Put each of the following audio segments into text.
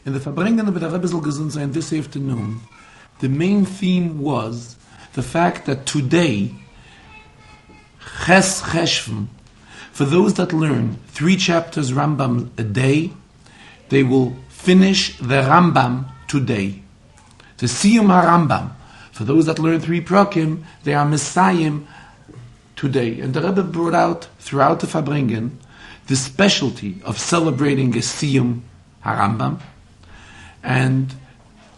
In the Farbrengen of the Rebbe Gesundsein this afternoon, the main theme was the fact that today, Ches Cheshvan, for those that learn 3 chapters Rambam a day, they will finish the Rambam today. The Siyum HaRambam, for those that learn 3 Prakim, they are Messiahim today. And the Rebbe brought out throughout the Farbrengen the specialty of celebrating a Siyum HaRambam, and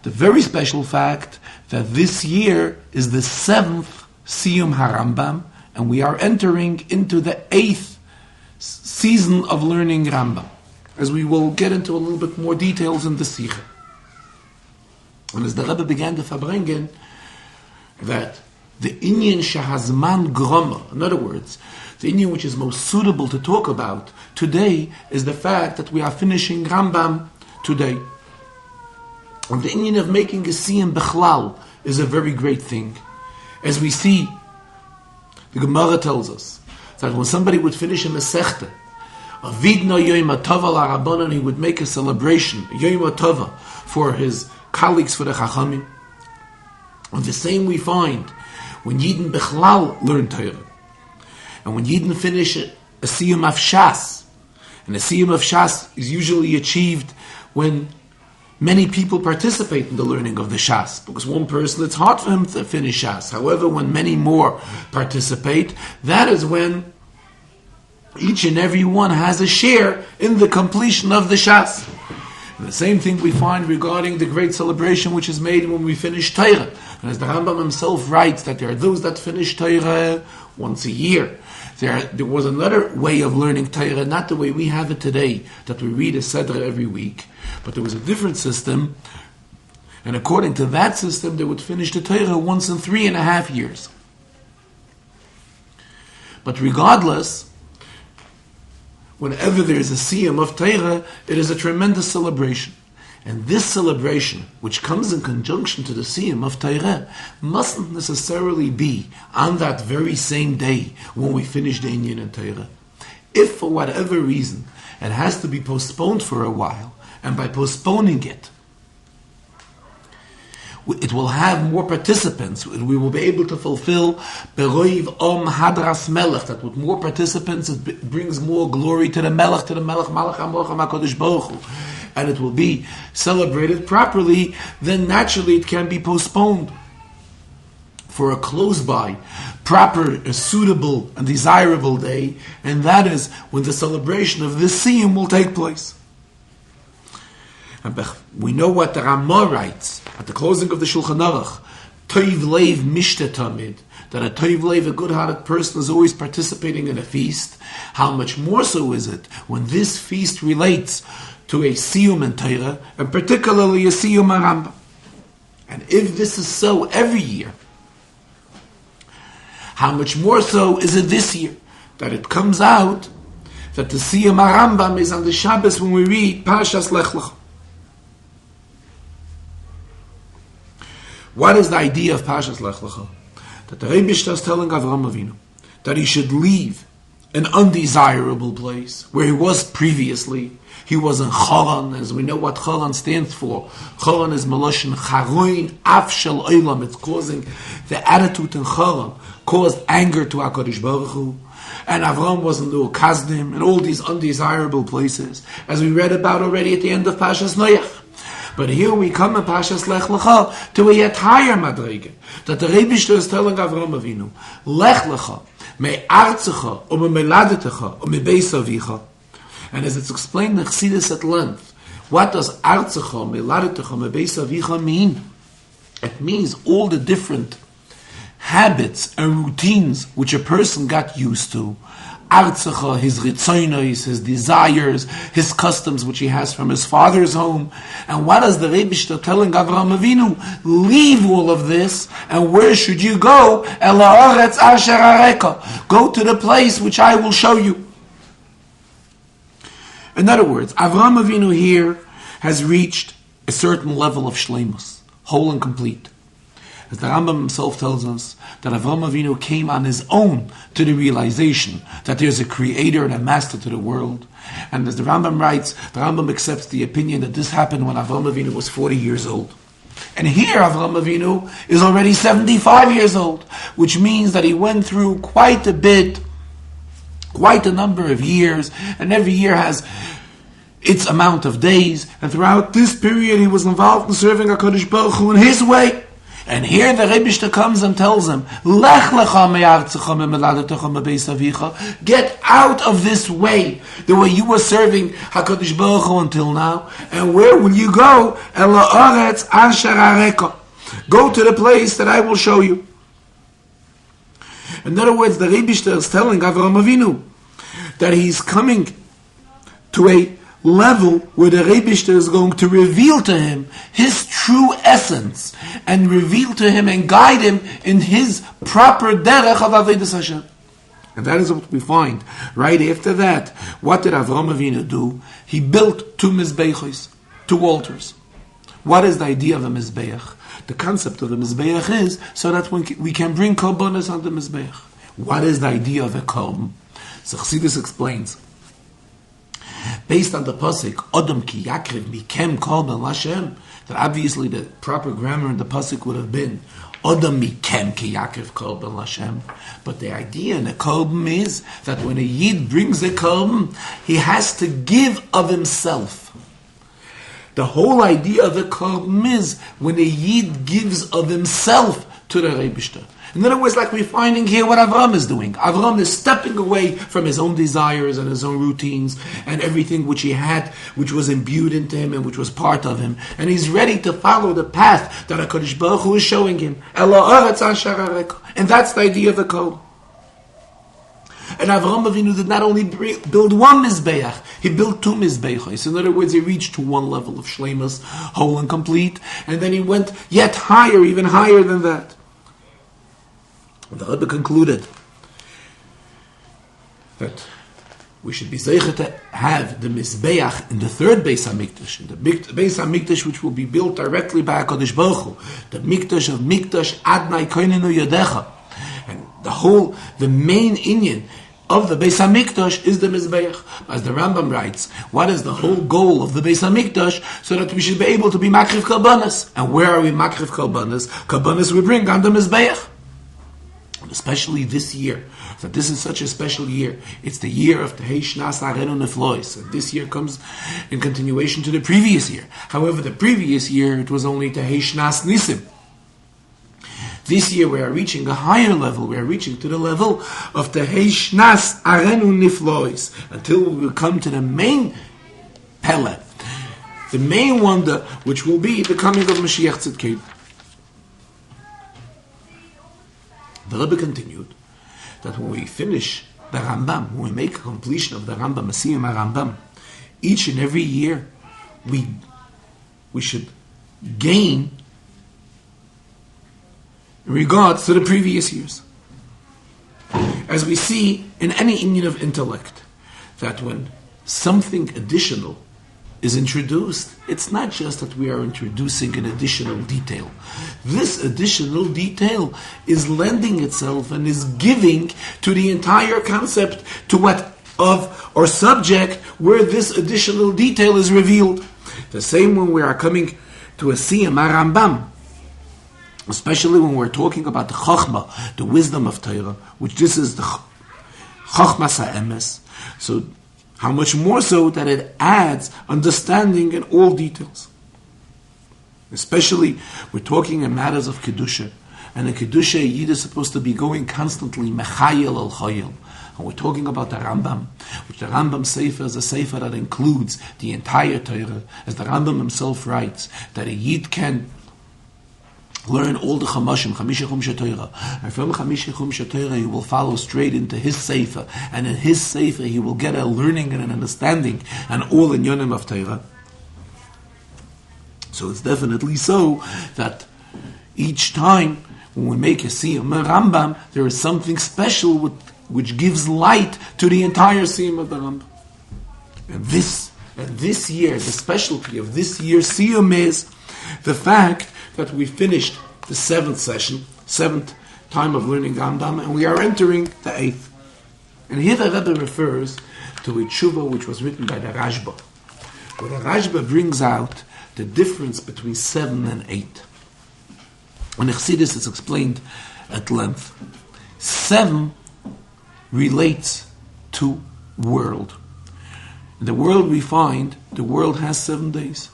the very special fact that this year is the 7th Siyum HaRambam, and we are entering into the 8th season of learning Rambam, as we will get into a little bit more details in the Sikha. And as the Rebbe began the Farbrengen, that the Inyan Shahazman Groma, in other words, the Inyan which is most suitable to talk about today is the fact that we are finishing Rambam today. And the Inyan of making a Siyum Bechlal is a very great thing. As we see, the Gemara tells us that when somebody would finish a Masechta, Avidna Yom HaTova LaRabbanan, he would make a celebration, Yom HaTova, for his colleagues, for the Chachamim. And the same we find when Yidden Bechlal learn Torah. And when Yidden finish a Siyum of Shas, and a Siyum of Shas is usually achieved when many people participate in the learning of the Shas, because one person, it's hard for him to finish Shas. However, when many more participate, that is when each and every one has a share in the completion of the Shas. And the same thing we find regarding the great celebration which is made when we finish Torah. And as the Rambam himself writes, that there are those that finish Torah once a year. There was another way of learning Torah, not the way we have it today, that we read a Sedra every week, but there was a different system, and according to that system, they would finish the Torah once in 3.5 years. But regardless, whenever there is a Siyum of Torah, it is a tremendous celebration. And this celebration, which comes in conjunction to the Siyum of Torah, mustn't necessarily be on that very same day when we finish the Inyan in Torah. If for whatever reason it has to be postponed for a while, and by postponing it, it will have more participants. We will be able to fulfill Beroiv Om Hadras Melech, that with more participants it brings more glory to the Melech, Malach HaMocham HaKadosh Baruch Hu, and it will be celebrated properly, then naturally it can be postponed for a close-by, proper, suitable, and desirable day, and that is when the celebration of this Siyum will take place. And we know what the Ramah writes at the closing of the Shulchan Aruch, Toiv Leiv Mishte Tamid, that a Toiv Leiv, a good-hearted person, is always participating in a feast. How much more so is it when this feast relates to a Siyum in Torah, and particularly a Siyum HaRambam. And if this is so every year, how much more so is it this year, that it comes out that the Siyum HaRambam is on the Shabbos when we read Parshas Lech Lecha. What is the idea of Parshas Lech Lecha? That the Rebbe is telling Avraham Avinu that he should leave an undesirable place where he was previously. He was in Charan, as we know what Charan stands for. Charan is Meloshin Charoin Af Shel Olam. It's causing the attitude in Charan caused anger to HaKadosh Baruch Hu. And Avram was in Ur Kasdim and all these undesirable places, as we read about already at the end of Parshas Noach. But here we come in Parshas Lech Lecha to a yet higher madrege, that the Rebbe is telling Avram Avinu, Lech Lecha, me artzecha, me meladetecha, me beis avicha. And as it's explained in Chassidus at length, what does artzecha, me meladetecha, me beis avicha mean? It means all the different habits and routines which a person got used to. Artzecha, his ritzonos, his desires, his customs which he has from his father's home. And what is the Rebbe telling Avraham Avinu? Leave all of this, and where should you go? El haaretz asher areka. Go to the place which I will show you. In other words, Avraham Avinu here has reached a certain level of shleimus, whole and complete. As the Rambam himself tells us, that Avraham Avinu came on his own to the realization that there's a creator and a master to the world, And as the Rambam writes, the Rambam accepts the opinion that this happened when Avraham Avinu was 40 years old. And here Avraham Avinu is already 75 years old, which means that he went through quite a number of years, and every year has its amount of days, and throughout this period he was involved in serving HaKadosh Baruch Hu in his way. And here the Rebbe comes and tells him, Lech Lecha me'artzecha me'meladetecha me'beis avicha, get out of this way, the way you were serving HaKadosh Baruch Hu until now. And where will you go? El ha'aretz asher areka. Go to the place that I will show you. In other words, the Rebbe is telling Avraham Avinu that he's coming to a level where the Rebbe is going to reveal to him his true essence and reveal to him and guide him in his proper derech of Avodas Hashem. And that is what we find. Right after that, what did Avraham Avinu do? He built two mizbechos, two altars. What is the idea of a mizbeach? The concept of the mizbeach is so that we can bring korbanos on the mizbeach. What is the idea of a korban? So Chassidus explains. Based on the pasuk, Adam ki yakriv mikem korban Lashem, that obviously the proper grammar in the pasuk would have been Adam mikem ki yakriv korban Lashem. But the idea in a korban is that when a yid brings a korban, he has to give of himself. The whole idea of a korban is when a yid gives of himself to the Rebbe. In other words, like we're finding here what Avram is doing. Avram is stepping away from his own desires and his own routines and everything which he had, which was imbued into him and which was part of him. And he's ready to follow the path that HaKadosh Baruch Hu is showing him. And that's the idea of the Kol. And Avraham Avinu did not only build one Mizbeach, he built two Mizbeachos. In other words, he reached to one level of Shleimus, whole and complete, and then he went yet higher, even higher than that. The Rebbe concluded that we should be zeicher to have the Mizbeach in the third Beis HaMikdash, in the Beis HaMikdash which will be built directly by HaKadosh Baruch Hu, the Mikdash of Mikdash Adnai Koinenu Yadecha. And the main inyan of the Beis HaMikdash is the Mizbeach. As the Rambam writes, what is the whole goal of the Beis HaMikdash? So that we should be able to be Makriv Korbanos. And where are we Makriv Korbanos? Korbanos we bring on the Mizbeach. Especially this year, that this is such a special year. It's the year of the Heishnas Arenu Neflois, and this year comes in continuation to the previous year. However, the previous year it was only the Heishnas Nisim. This year we are reaching a higher level. We are reaching to the level of the Heishnas Arenu Neflois, until we will come to the main Pele, the main wonder, which will be the coming of Mashiach Tzidkenu. The Rebbe continued that when we finish the Rambam, when we make a completion of the Rambam, Masiyim HaRambam, each and every year we should gain in regards to the previous years. As we see in any inyan of intellect, that when something additional is introduced, it's not just that we are introducing an additional detail. This additional detail is lending itself and is giving to the entire concept to what of or subject where this additional detail is revealed. The same when we are coming to a Siyam HaRambam, especially when we're talking about the Chochmah, the wisdom of Torah, which this is the Chochmas HaEmes. So how much more so that it adds understanding in all details. Especially, we're talking in matters of Kedusha. And in Kedusha, a Yid is supposed to be going constantly Mechayel al Chayel. And we're talking about the Rambam, which the Rambam Sefer is a Sefer that includes the entire Torah. As the Rambam himself writes, that a Yid can learn all the Chamashim, Chamisha Chumsha Torah. And from Chamisha Chumsha Torah, he will follow straight into his Sefer. And in his Sefer, he will get a learning and an understanding and all in Yonim of Torah. So it's definitely so that each time when we make a Siyam Rambam, there is something special which gives light to the entire Siyam of the Rambam. And this year, the specialty of this year's Siyam is the fact that we finished the seventh time of learning Rambam, and we are entering the eighth. And here the Rebbe refers to a tshuva which was written by the Rashba, where the Rashba brings out the difference between 7 and 8. In Chassidus it's explained at length. 7 relates to world. In the world we find, the world has 7 days.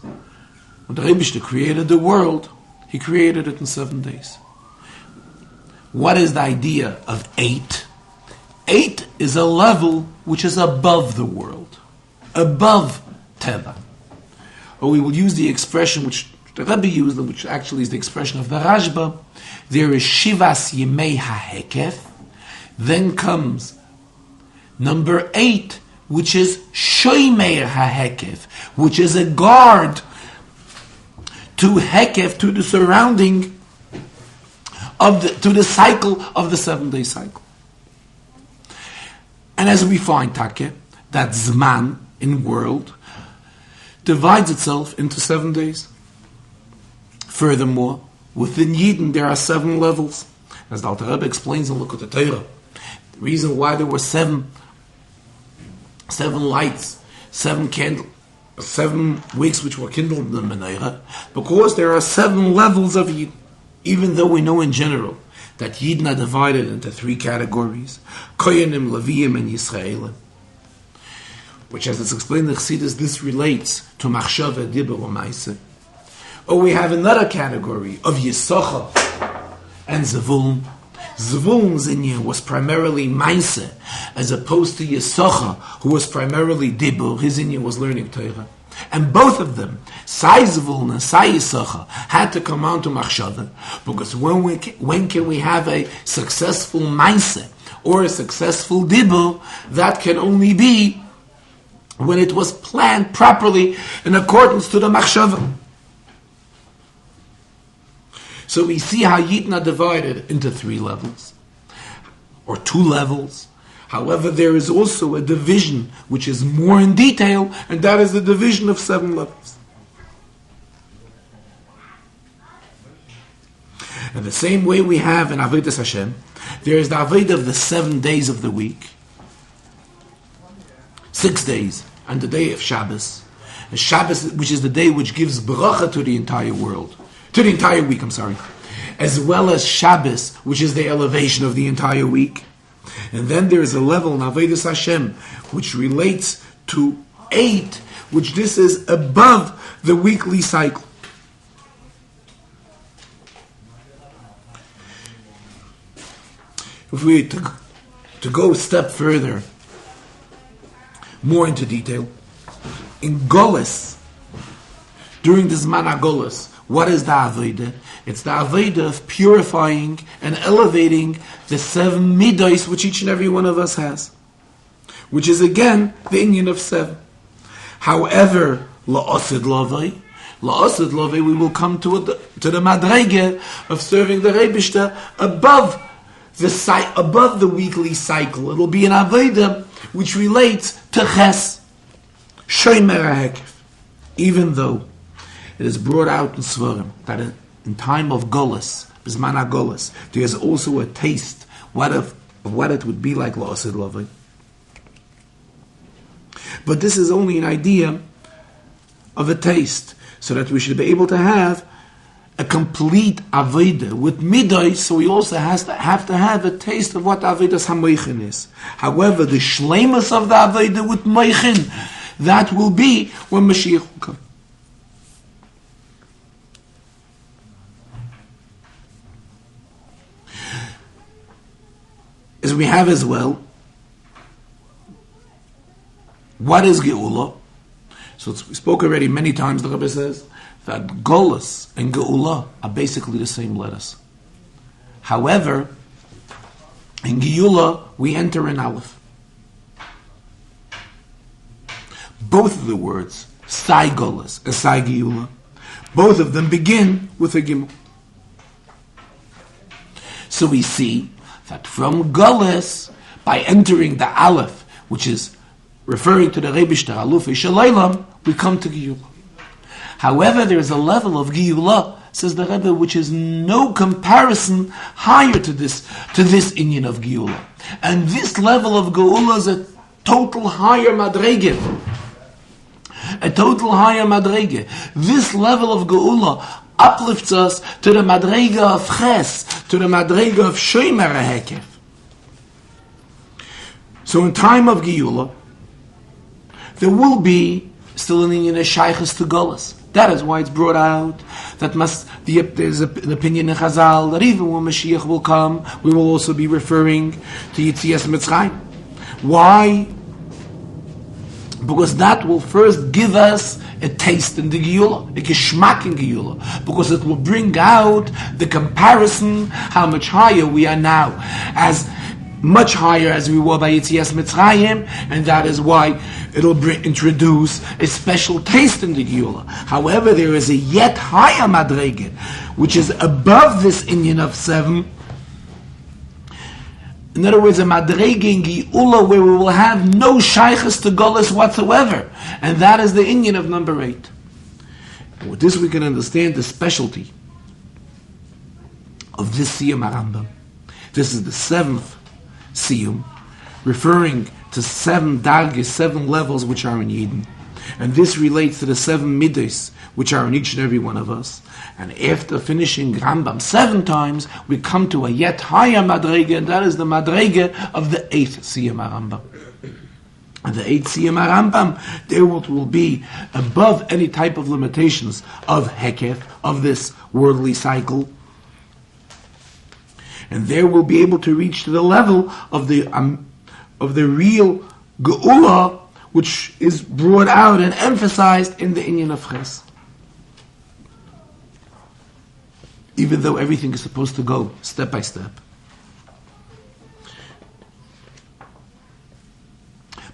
When the Rebbe created the world, he created it in 7 days. What is the idea of 8? 8 is a level which is above the world, above Teva. Or we will use the expression which the Rebbe used, which actually is the expression of the Rashba. There is Shivas Yemei HaHekef. Then comes number 8, which is Shoimer HaHekef, which is a guard to Hekef, to the surrounding to the cycle of the 7-day cycle. And as we find, Take, that Zman in world divides itself into 7 days. Furthermore, within Yidden there are 7 levels. As the Alter Rebbe explains in Likutei Torah, the reason why there were 7 lights, 7 candles, 7 wicks which were kindled in the menorah, because there are 7 levels of Yidden. Even though we know in general that Yidden are divided into 3 categories, Koyanim, Leviim, and Yisraelim, which, as it's explained in Chassidus, this relates to Machshava, Dibur, or Maaseh. Or we have another category of Yisachar and Zevulun. Zvulun's inyan was primarily Maaseh, as opposed to Yisachar, who was primarily Dibur. His inyan was learning Torah. And both of them, Sai Zvulun and Sai Yisachar, had to come on to Machshava, because when can we have a successful Maaseh or a successful Dibur? That can only be when it was planned properly in accordance to the Machshava. So we see how Yidden are divided into 3 levels, or 2 levels. However, there is also a division which is more in detail, and that is the division of 7 levels. And the same way we have in Avodas Hashem, there is the Avodah of the 7 days of the week, 6 days, and the day of Shabbos. And Shabbos, which is the day which gives bracha to the entire world, to the entire week, as well as Shabbos, which is the elevation of the entire week. And then there is a level in Avodas Hashem which relates to 8, which this is above the weekly cycle. If we to go a step further, more into detail, in Golas, during the Zman HaGolas, what is the Avodah? It's the Avodah of purifying and elevating the 7 midos which each and every one of us has, which is again the inyan of 7. However, la'asid lavei, we will come to the madrege of serving the Rebishter above the weekly cycle. It will be an Avodah which relates to Ches, Shomer HaHekef, even though it is brought out in Svarim that in time of Golas, Bizman HaGolas, there is also a taste of what it would be like La'asid Lavei. But this is only an idea of a taste, so that we should be able to have a complete Avodah with Midos, so we also have to have a taste of what Avodas HaMoichin is. However, the Shleimus of the Avodah with Moichin, that will be when Mashiach will come. As we have as well, what is Geula? So we spoke already many times, the Rebbe says, that Golas and Geula are basically the same letters. However, in Geula, we enter in Aleph. Both of the words, Sai Golas and Sai Geula, both of them begin with a Gimel. So we see that from Golas, by entering the Aleph, which is referring to the Rebishter Alufei Shalaylam, we come to Geula. However, there is a level of Geula, says the Rebbe, which is no comparison higher to this inyan of Geula. And this level of Geula total higher madrege. A total higher madrege. This level of geula uplifts us to the madrege of ches, to the madrege of shomer hekef. So in time of geula, there will be still an inyan of shaychus to gullus. That is why it's brought out that there's an opinion in Chazal that even when Mashiach will come, we will also be referring to Yitzias Mitzrayim. Why? Because that will first give us a taste in the Geula, a geschmack in Geula, because it will bring out the comparison how much higher we are now, as much higher as we were by Yitzias Mitzrayim, and that is why it'll introduce a special taste in the Geula. However, there is a yet higher madrege, which is above this inyan of 7. In other words, a madrege in Geula where we will have no shaychus to Golus whatsoever, and that is the inyan of number 8. And with this we can understand the specialty of this Siyum HaRambam. This is the 7th Siyum, referring to 7 dargis, 7 levels which are in Yidden. And this relates to the 7 middos which are in each and every one of us. And after finishing Rambam 7 times, we come to a yet higher madrege, and that is the madrege of the 8th Siyum HaRambam. And the 8th Siyum HaRambam, there will be above any type of limitations of hekef, of this worldly cycle. And there we'll be able to reach to the level of the real geula, which is brought out and emphasized in the inyan of ches. Even though everything is supposed to go step by step.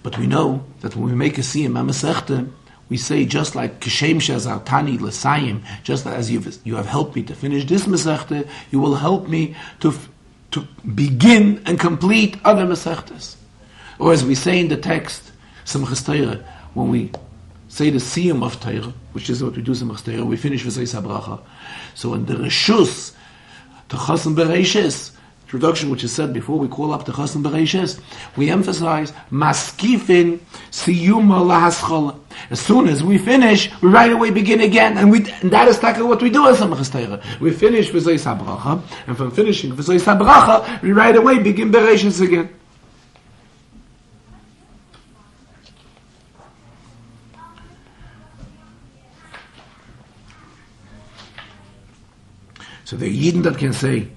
But we know that when we make a siyum masechta, we say just like Kishem Shazartani L'Sayim, just as you have helped me to finish this masechta, you will help me to begin and complete other masechtas. Or as we say in the text, Simchas Torah, when we say the Siyum of Torah, which is what we do Simchas Torah, we finish with Zeis HaBracha. So in the Reshus, the Chasam Bereishis, introduction which is said before we call up the Chasam Bereishis, we emphasize Maskifin Siyum Lahaschol. As soon as we finish, we right away begin again, and that is what we do as Simchas Torah. We finish with Zeis HaBracha, and from finishing with Zeis HaBracha, we right away begin Bereishis again. So there are Yidden that can say,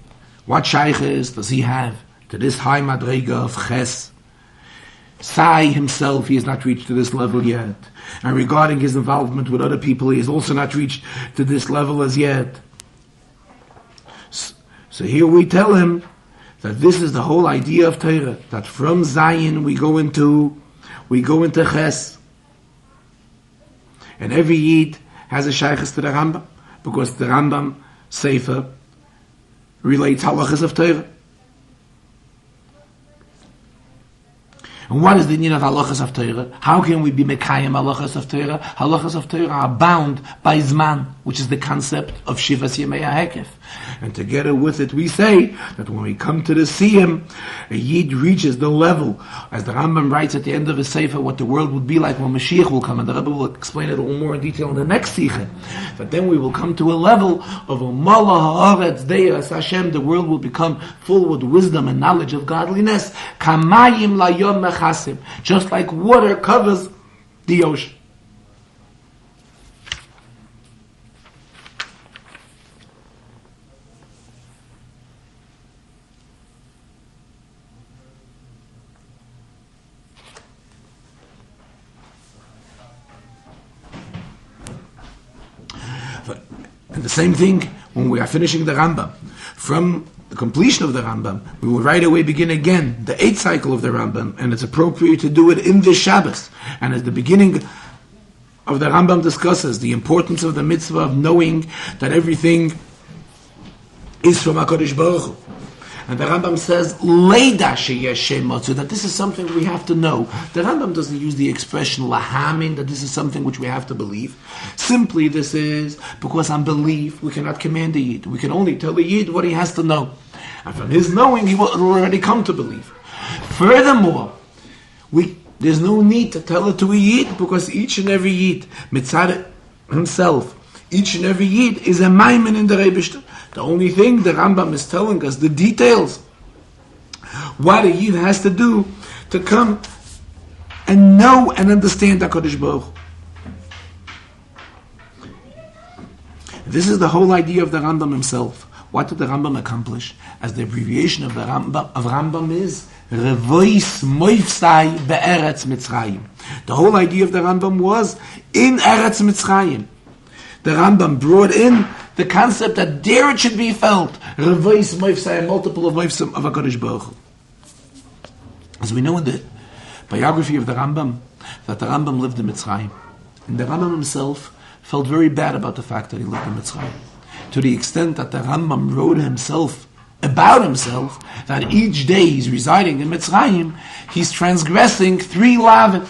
what shaychus does he have to this high madrega of ches? Sai himself, he has not reached to this level yet. And regarding his involvement with other people, he has also not reached to this level as yet. So here we tell him that this is the whole idea of Torah, that from Zion we go into ches. And every Yid has a shaychus to the Rambam, because the Rambam Sefer relates halachas of Torah. And what is the meaning of halachas of Torah? How can we be mekayim halachas of Torah? Halachas of Torah are bound by Zman, which is the concept of Shivas Yemei HaHekef. And together with it, we say that when we come to the Siyum, a Yid reaches the level, as the Rambam writes at the end of his Sefer, what the world would be like when Mashiach will come, and the Rebbe will explain it a little more in detail in the next Sikha. But then we will come to a level of Umala Haaretz Deis Hashem, the world will become full with wisdom and knowledge of godliness, Kamayim Layom Mechasim, just like water covers the ocean. And the same thing when we are finishing the Rambam. From the completion of the Rambam, we will right away begin again the 8th cycle of the Rambam, and it's appropriate to do it in this Shabbos. And at the beginning of the Rambam discusses the importance of the mitzvah of knowing that everything is from HaKadosh Baruch Hu. And the Rambam says, Leida sheyesh shemot, so that this is something we have to know. The Rambam doesn't use the expression lahamin, that this is something which we have to believe. Simply this is because on belief we cannot command the Yid. We can only tell the Yid what he has to know. And from his knowing he will already come to believe. Furthermore, we There's no need to tell it to a Yid, because each and every Yid, mitzad himself, each and every Yid is a maimen in the Rebishter. The only thing the Rambam is telling us, the details, what a Yid has to do to come and know and understand HaKadosh Baruch Hu. This is the whole idea of the Rambam himself. What did the Rambam accomplish? As the abbreviation of the Rambam is Revois Moifsai Be'eretz Mitzrayim. The whole idea of the Rambam was in Eretz Mitzrayim. The Rambam brought in the concept that there it should be felt. Revois Moifsai, a multiple of Moifsai of HaKadosh Baruch Hu. As we know in the biography of the Rambam, that the Rambam lived in Mitzrayim. And the Rambam himself felt very bad about the fact that he lived in Mitzrayim. To the extent that the Rambam wrote about himself, that each day he's residing in Mitzrayim, he's transgressing 3 lavin.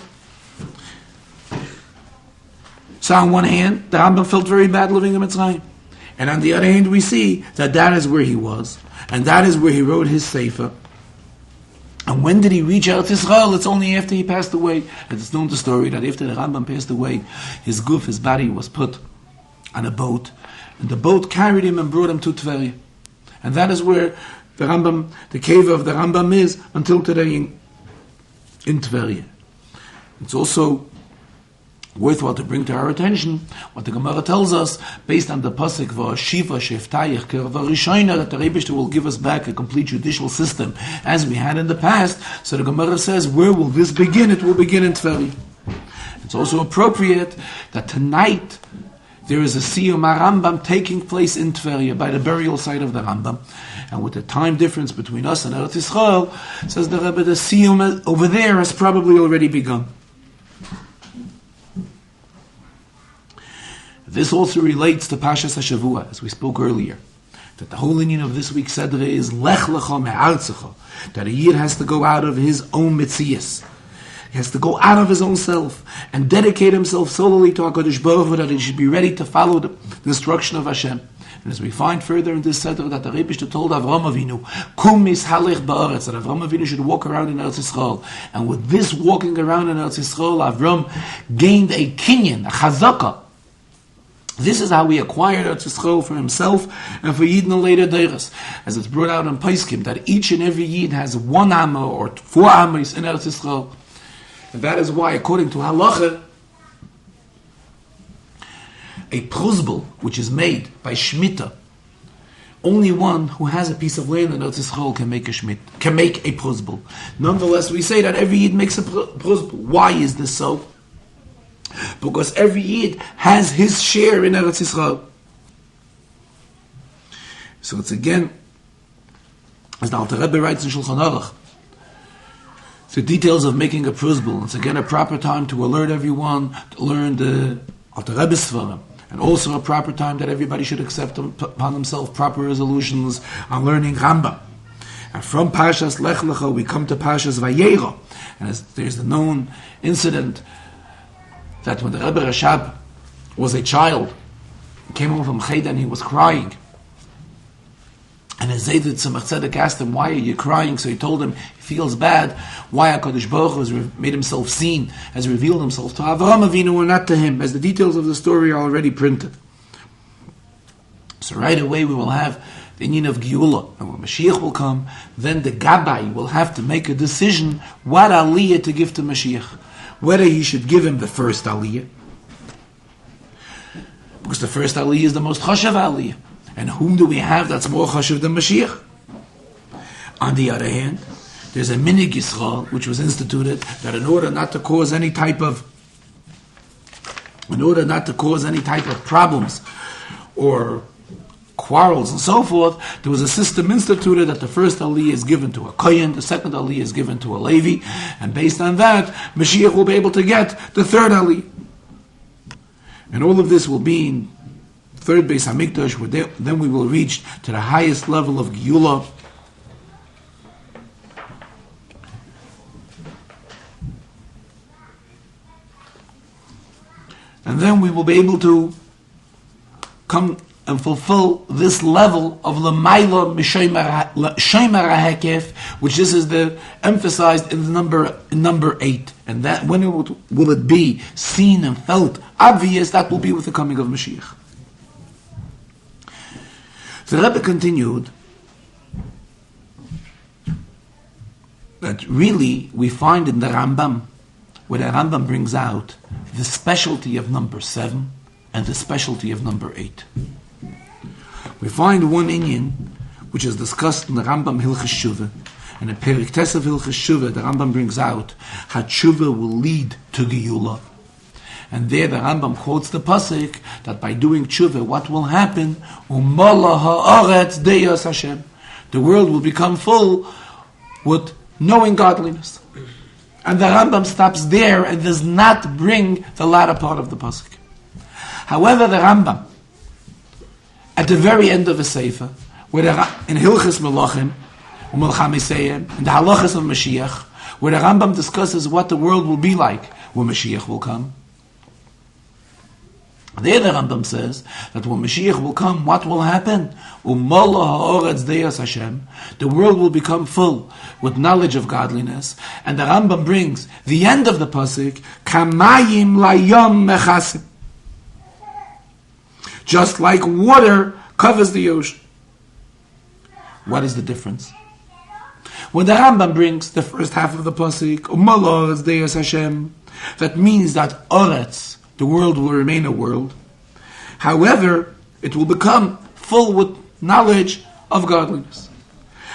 So on one hand, the Rambam felt very bad living in Mitzrayim. And on the other hand, we see that that is where he was. And that is where he wrote his Sefer. And when did he reach Eretz Yisrael? It's only after he passed away. And it's known the story that after the Rambam passed away, his body was put on a boat. And the boat carried him and brought him to Tveria. And that is where the Rambam, the cave of the Rambam is until today in Tveria. It's also worthwhile to bring to our attention what the Gemara tells us based on the pasuk V'ashiva sheftayich kervarishayna, that the Rebbe will give us back a complete judicial system as we had in the past. So the Gemara says, where will this begin? It will begin in Tveria. It's also appropriate that tonight there is a Siyum HaRambam taking place in Tveria by the burial site of the Rambam. And with the time difference between us and Eretz Yisrael, says the Rebbe, the Siyum over there has probably already begun. This also relates to Pashas HaShavua, as we spoke earlier. That the whole union of this week's Sedre is Lech Lecha me'artzecha, that a Yid has to go out of his own mitzias. He has to go out of his own self and dedicate himself solely to HaKadosh Baruch Hu, that he should be ready to follow the instruction of Hashem. And as we find further in this Sedre, that the Rebbe told Avraham Avinu, Kum mishalech ba'aretz, that Avraham Avinu should walk around in Eretz Yisrael. And with this walking around in Eretz Yisrael, Avraham gained a kinyan, a chazakah. This is how he acquired Eretz Yisrael for himself and for Yid in later Deiras. As it's brought out in Paiskim, that each and every Yid has 1 Amma or 4 Ammas in Eretz Yisrael. And that is why, according to Halacha, a pruzbel, which is made by Shemitah, only one who has a piece of land in Eretz Yisrael can make a pruzbel. Nonetheless, we say that every Yid makes a pruzbel. Why is this so? Because every Yid has his share in Eretz Yisrael. So it's again, as the Alter Rebbe writes in Shulchan Aruch, the details of making a pruzbel. It's again a proper time to alert everyone to learn the Alter Rebbe Svarim, and also a proper time that everybody should accept upon themselves proper resolutions on learning Rambam. And from Parshas Lech Lecha we come to Parshas Vayera, and as there's the known incident that when the Rebbe Rashab was a child, he came home from Cheder and he was crying. And his Zaydet Tzemach Tzedek asked him, why are you crying? So he told him, he feels bad. Why HaKadosh Baruch Hu has made himself seen, has revealed himself to Avraham Avinu and not to him, as the details of the story are already printed. So right away we will have the inyan of Geula. And when Mashiach will come, then the Gabbai will have to make a decision what aliyah to give to Mashiach. Whether he should give him the first aliyah, because the first aliyah is the most chashav aliyah. And whom do we have that's more chashav than Mashiach? On the other hand, there's a minig Yisrael which was instituted that in order not to cause any type of problems or quarrels and so forth, there was a system instituted that the first aliyah is given to a kohen, the second aliyah is given to a Levi, and based on that, Mashiach will be able to get the third aliyah. And all of this will be in third Beis Hamikdash, where then we will reach to the highest level of Geula. And then we will be able to come and fulfill this level of Lamaila Shomer HaHekef, which this is the emphasized in the number 8. And that when will it be seen and felt obvious? That will be with the coming of Mashiach. The Rebbe continued that really we find in the Rambam, where the Rambam brings out the specialty of number 7 and the specialty of number 8. We find one inyan which is discussed in the Rambam Hilchos Shuvah, and in Perik Tesav Hilchos Shuvah the Rambam brings out how Shuvah will lead to Geula. And there the Rambam quotes the pasuk that by doing tshuva, what will happen? Umala ha'aretz deyas Hashem. The world will become full with knowing godliness. And the Rambam stops there and does not bring the latter part of the pasuk. However, the Rambam, at the very end of the Sefer, where in Hilchos Melachim, in the Halachas of Mashiach, where the Rambam discusses what the world will be like when Mashiach will come, there the Rambam says that when Mashiach will come, what will happen? Umala ha'oretz deyas Hashem. The world will become full with knowledge of godliness. And the Rambam brings the end of the pasuk, kamayim layom mechasim. Just like water covers the ocean. What is the difference? When the Rambam brings the first half of the pasuk, umala ha'oretz deyas Hashem, that means that oretz, the world will remain a world. However, it will become full with knowledge of godliness.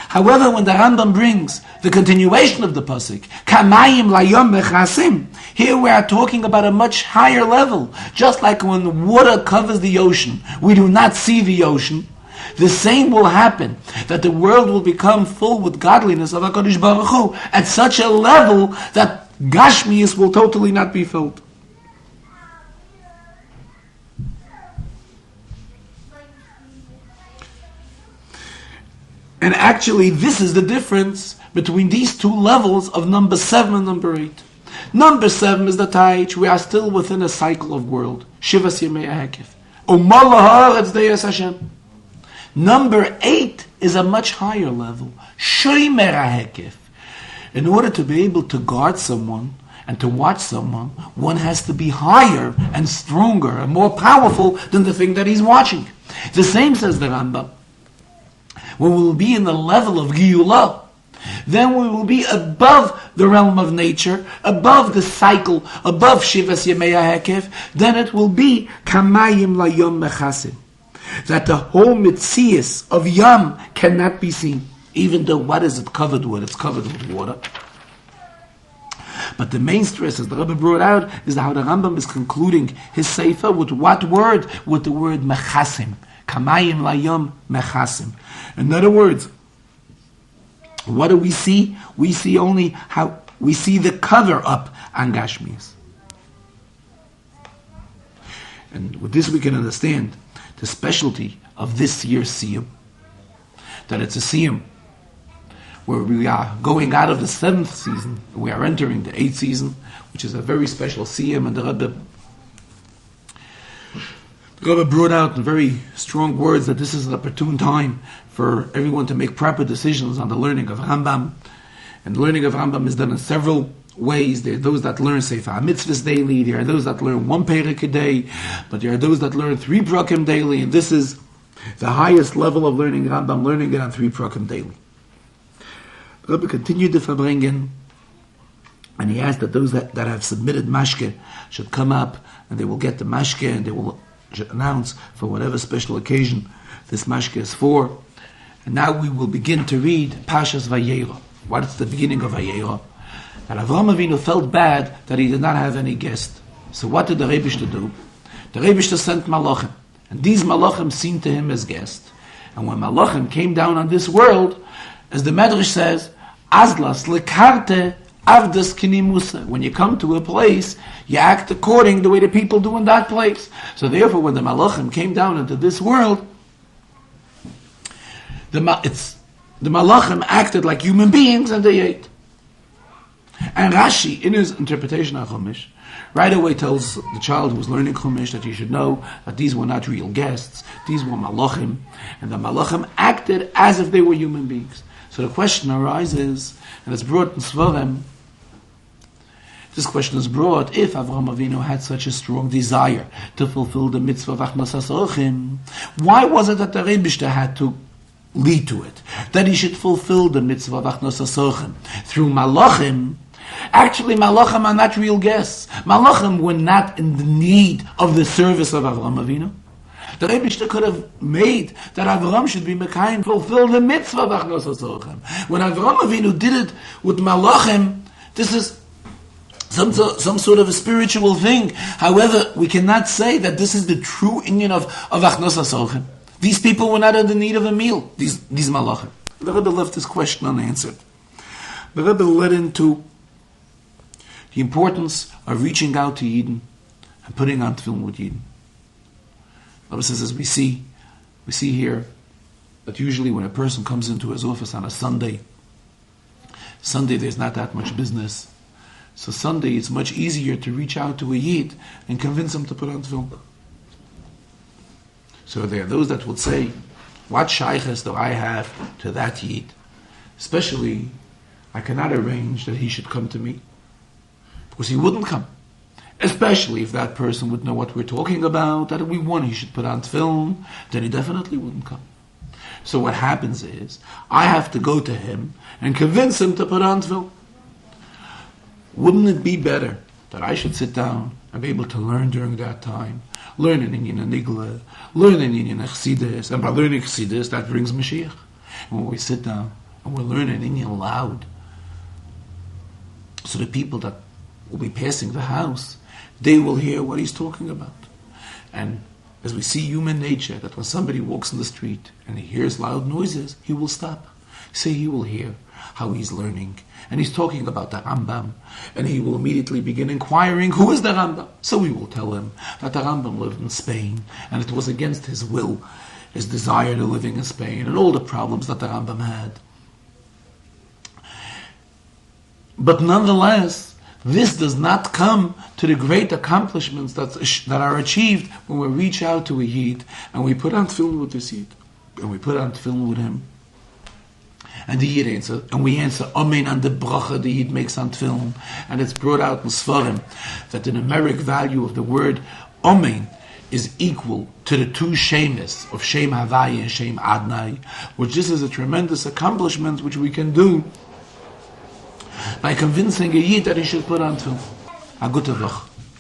However, when the Rambam brings the continuation of the pasuk, kamayim layom mechasim, here we are talking about a much higher level. Just like when water covers the ocean, we do not see the ocean. The same will happen, that the world will become full with godliness of HaKadosh Baruch Hu at such a level that Gashmius will totally not be filled. And actually, this is the difference between these two levels of number 7 and number 8. Number 7 is the Taich. We are still within a cycle of world. Shivas Yemei HaHekef. Umala ha'aretz deyas Hashem. Number 8 is a much higher level. Shomer HaHekef. In order to be able to guard someone and to watch someone, one has to be higher and stronger and more powerful than the thing that he's watching. The same says the Rambam. When we will be in the level of Geulah, then we will be above the realm of nature, above the cycle, above Shivas Yemei HaHekef, then it will be Kamayim Layom Mechasim. That the whole Mitzias of Yam cannot be seen, even though what is it covered with? It's covered with water. But the main stress, as the Rebbe brought out, is how the Rambam is concluding his Sefer with what word? With the word Mechasim. Kamayim Layom Mechasim. In other words, what do we see? We see only how we see the cover up on Gashmias. And with this we can understand the specialty of this year's Siyum. That it's a Siyum where we are going out of the 7th season, we are entering the 8th season, which is a very special Siyum, and the Rebbe brought out in very strong words that this is an opportune time for everyone to make proper decisions on the learning of Rambam. And the learning of Rambam is done in several ways. There are those that learn Sefer HaMitzvahs daily, there are those that learn 1 Perek a day, but there are those that learn 3 Prakim daily, and this is the highest level of learning Rambam, learning it on 3 Prakim daily. The Rebbe continued the Farbrengen, and he asked that those that have submitted mashke should come up, and they will get the mashke, and they will announce for whatever special occasion this mashke is for. And now we will begin to read Pashas Vayera. What is the beginning of Vayera? That Avraham Avinu felt bad that he did not have any guest. So what did the Rebishter do? The Rebishter sent Malachim, and these Malachim seemed to him as guests. And when Malachim came down on this world, as the Medrash says, Azlas lekarte avdas kinimusa. When you come to a place, you act according to the way the people do in that place. So therefore, when the Malachim came down into this world, the Malachim acted like human beings and they ate. And Rashi, in his interpretation of Chumash, right away tells the child who was learning Chumash that he should know that these were not real guests, these were malachim, and the malachim acted as if they were human beings. So the question arises, and it's brought in Svarim. This question is brought, if Avraham Avinu had such a strong desire to fulfill the mitzvah of Achnasas Orchim, why was it that the Rebishter had to lead to it? That he should fulfill the mitzvah of Achnasas Orchim through malachim. Actually, malachim are not real guests. Malachim were not in the need of the service of Avraham Avinu. The Rebishter could have made that Avraham should be Mekayim, fulfill the mitzvah of Achnasas Orchim. When Avraham Avinu did it with malachim, this is some sort of a spiritual thing. However, we cannot say that this is the true inyan of Achnasas Orchim. These people were not in the need of a meal, these malachim. The Rebbe left this question unanswered. The Rebbe led into the importance of reaching out to Yidden and putting on tefillin with Yidden. The Rebbe says, as we see here, that usually when a person comes into his office on a Sunday there's not that much business. So Sunday it's much easier to reach out to a Yid and convince him to put on tefillin. So there are those that would say, what shaykhs do I have to that Yid? Especially, I cannot arrange that he should come to me, because he wouldn't come. Especially if that person would know what we're talking about, that we want he should put on tefillin, then he definitely wouldn't come. So what happens is, I have to go to him and convince him to put on tefillin. Wouldn't it be better that I should sit down and be able to learn during that time? Learn an Inyan Nigla, learn an Inyan Chassidus, and by learning Chassidus, that brings Mashiach. And when we sit down and we learn an Inyan loud, so the people that will be passing the house, they will hear what he's talking about. And as we see human nature, that when somebody walks in the street and he hears loud noises, he will stop. Say he will hear how he's learning. And he's talking about the Rambam. And he will immediately begin inquiring, who is the Rambam? So we will tell him that the Rambam lived in Spain, and it was against his will, his desire to living in Spain, and all the problems that the Rambam had. But nonetheless, this does not come to the great accomplishments that are achieved when we reach out to a Yid, and we put on tefillin with this Yid, and we put on tefillin with him. And the Yid answers, and we answer Amen on the bracha the Yid makes on tefillin. And it's brought out in Svarim that the numeric value of the word Amen is equal to the two shemis of Shem Havai and Shem Adnai, which this is a tremendous accomplishment which we can do by convincing a Yid that he should put on tefillin. A gute Woche.